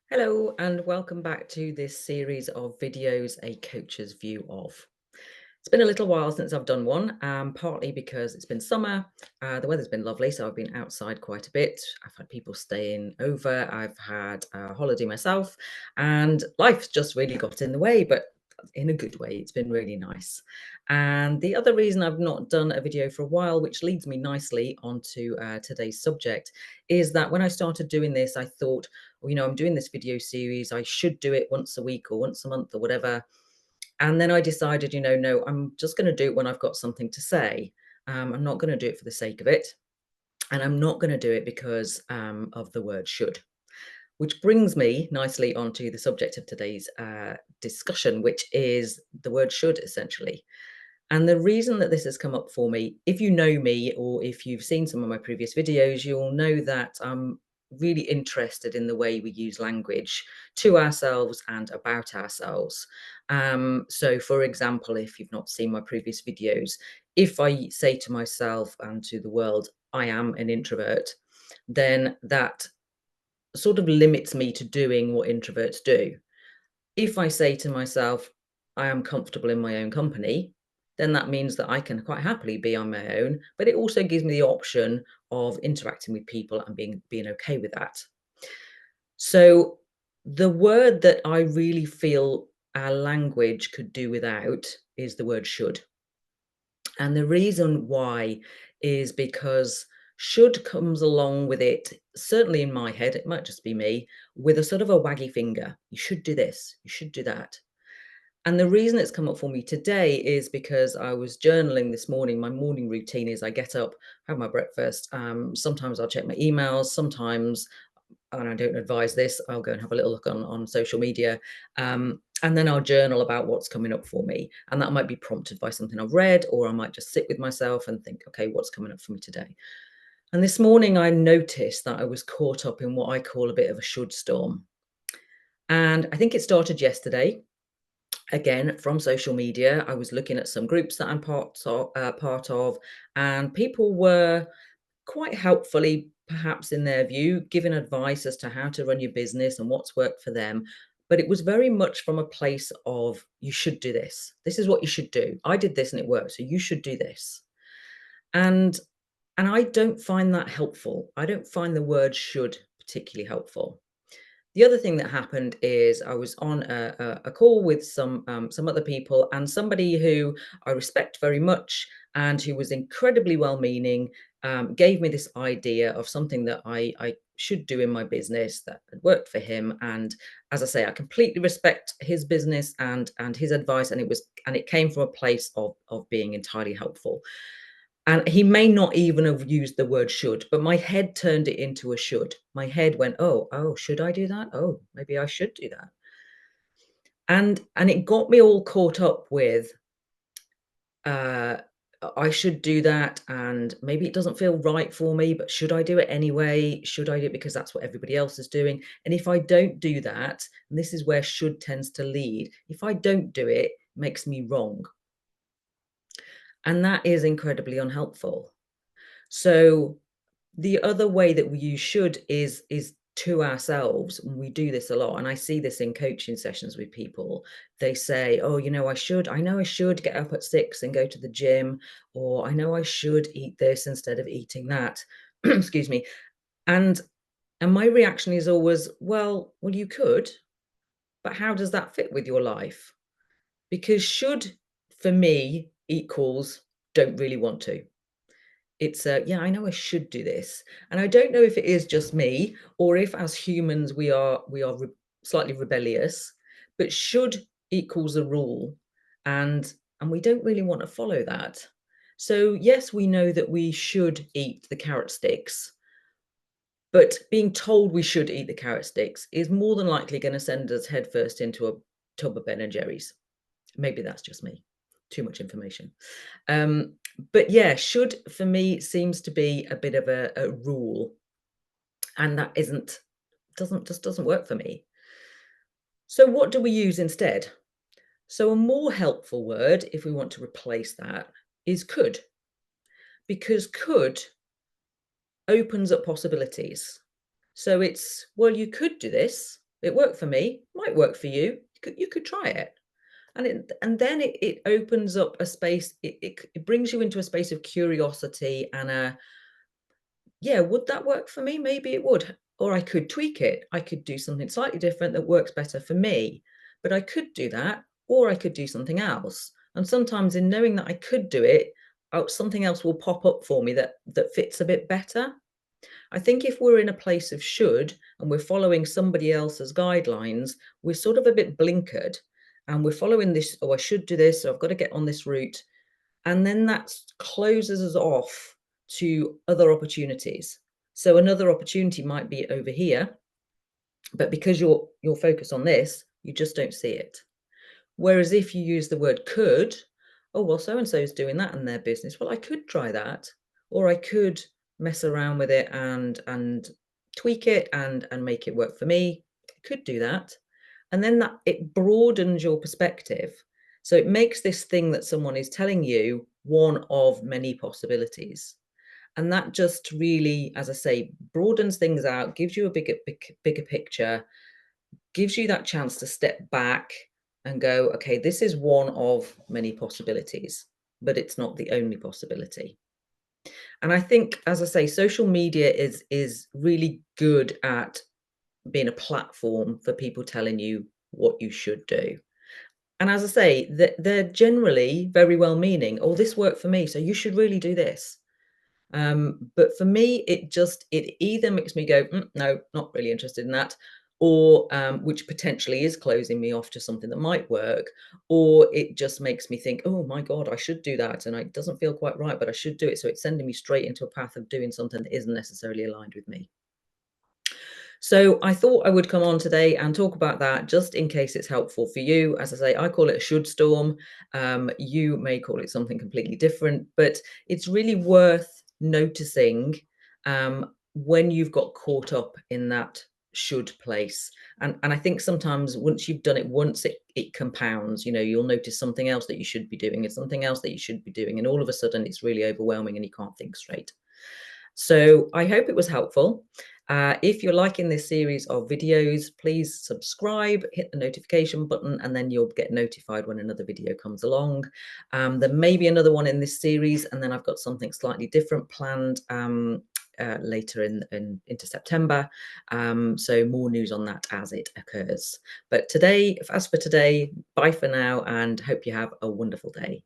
Hello, and welcome back to this series of videos, A Coach's View of. It's been a little while since I've done one, partly because it's been summer. The weather's been lovely, so I've been outside quite a bit. I've had people staying over. I've had a holiday myself, and life's just really got in the way, but in a good way. It's been really nice. And the other reason I've not done a video for a while, which leads me nicely onto today's subject, is that when I started doing this, I thought, well, I'm doing this video series. I should do it once a week or once a month or whatever. And then I decided, no, I'm just going to do it when I've got something to say. I'm not going to do it for the sake of it. And I'm not going to do it because of the word should. Which brings me nicely onto the subject of today's discussion, which is the word should, essentially. And the reason that this has come up for me, if you know me or if you've seen some of my previous videos, you'll know that I'm really interested in the way we use language to ourselves and about ourselves. So, for example, if you've not seen my previous videos, if I say to myself and to the world, I am an introvert, then that sort of limits me to doing what introverts do. If I say to myself, I am comfortable in my own company, then that means that I can quite happily be on my own, but it also gives me the option of interacting with people and being okay with that. So the word that I really feel our language could do without is the word should. And the reason why is because should comes along with it, certainly in my head, it might just be me, with a sort of a waggy finger. You should do this, you should do that. And the reason it's come up for me today is because I was journaling this morning. My morning routine is I get up, have my breakfast. Sometimes I'll check my emails. Sometimes, and I don't advise this, I'll go and have a little look on social media. And then I'll journal about what's coming up for me. And that might be prompted by something I've read, or I might just sit with myself and think, okay, what's coming up for me today? And this morning I noticed that I was caught up in what I call a bit of a should storm. And I think it started yesterday. Again, from social media, I was looking at some groups that I'm part of, and people were quite helpfully, perhaps in their view, giving advice as to how to run your business and what's worked for them. But it was very much from a place of, you should do this. This is what you should do. I did this and it worked, so you should do this. And and I don't find that helpful. I don't find the word should particularly helpful. The other thing that happened is I was on a call with some other people, and somebody who I respect very much and who was incredibly well-meaning, gave me this idea of something that I should do in my business that had worked for him. And as I say, I completely respect his business and his advice, and it came from a place of being entirely helpful. And he may not even have used the word should, but my head turned it into a should. My head went, oh, should I do that? Oh, maybe I should do that. And it got me all caught up with uh I should do that, and maybe it doesn't feel right for me, but should I do it anyway? Should I do it because that's what everybody else is doing? And if I don't do that, and this is where should tends to lead, if I don't do it, it makes me wrong. And that is incredibly unhelpful. So the other way that we use should is to ourselves, and we do this a lot, and I see this in coaching sessions with people. They say, oh, I know I should get up at 6 and go to the gym, or I know I should eat this instead of eating that. Excuse me. And and my reaction is always, well, you could, but how does that fit with your life? Because should, for me, equals don't really want to. It's yeah, I know I should do this. And I don't know if it is just me, or if as humans we are slightly rebellious, but should equals a rule, and we don't really want to follow that. So yes, we know that we should eat the carrot sticks, but being told we should eat the carrot sticks is more than likely going to send us headfirst into a tub of Ben and Jerry's. Maybe that's just me. Too much information. Um, but yeah, should for me seems to be a bit of a rule, and that isn't doesn't just doesn't work for me. So what do we use instead? So a more helpful word, if we want to replace that, is could, because could opens up possibilities. So it's, well, you could do this, It worked for me, might work for you. You could try it. And then it opens up a space, it brings you into a space of curiosity and a, yeah, would that work for me? Maybe it would. Or I could tweak it. I could do something slightly different that works better for me. But I could do that, or I could do something else. And sometimes in knowing that I could do it, something else will pop up for me that fits a bit better. I think if we're in a place of should and we're following somebody else's guidelines, we're sort of a bit blinkered and we're following this, oh, I should do this, so I've got to get on this route. And then that closes us off to other opportunities. So another opportunity might be over here, but because you're focused on this, you just don't see it. Whereas if you use the word could, oh, well, so and so is doing that in their business. Well, I could try that, or I could mess around with it and tweak it and make it work for me. I could do that. And then that it broadens your perspective. So it makes this thing that someone is telling you one of many possibilities. And that just really, as I say, broadens things out, gives you a bigger picture, gives you that chance to step back and go, okay, this is one of many possibilities, but it's not the only possibility. And I think, as I say, social media is really good at being a platform for people telling you what you should do. And as I say, they're generally very well meaning. Oh, this worked for me, so you should really do this. But for me, it either makes me go, no, not really interested in that, or which potentially is closing me off to something that might work, or it just makes me think, oh my God, I should do that. And it doesn't feel quite right, but I should do it. So it's sending me straight into a path of doing something that isn't necessarily aligned with me. So I thought I would come on today and talk about that just in case it's helpful for you. As I say, I call it a should storm. You may call it something completely different, but it's really worth noticing when you've got caught up in that should place. And I think sometimes once you've done it once, it compounds. You'll notice something else that you should be doing and something else that you should be doing. And all of a sudden it's really overwhelming and you can't think straight. So I hope it was helpful. If you're liking this series of videos, please subscribe, hit the notification button, and then you'll get notified when another video comes along. There may be another one in this series, and then I've got something slightly different planned later into September. So more news on that as it occurs. But as for today, bye for now, and hope you have a wonderful day.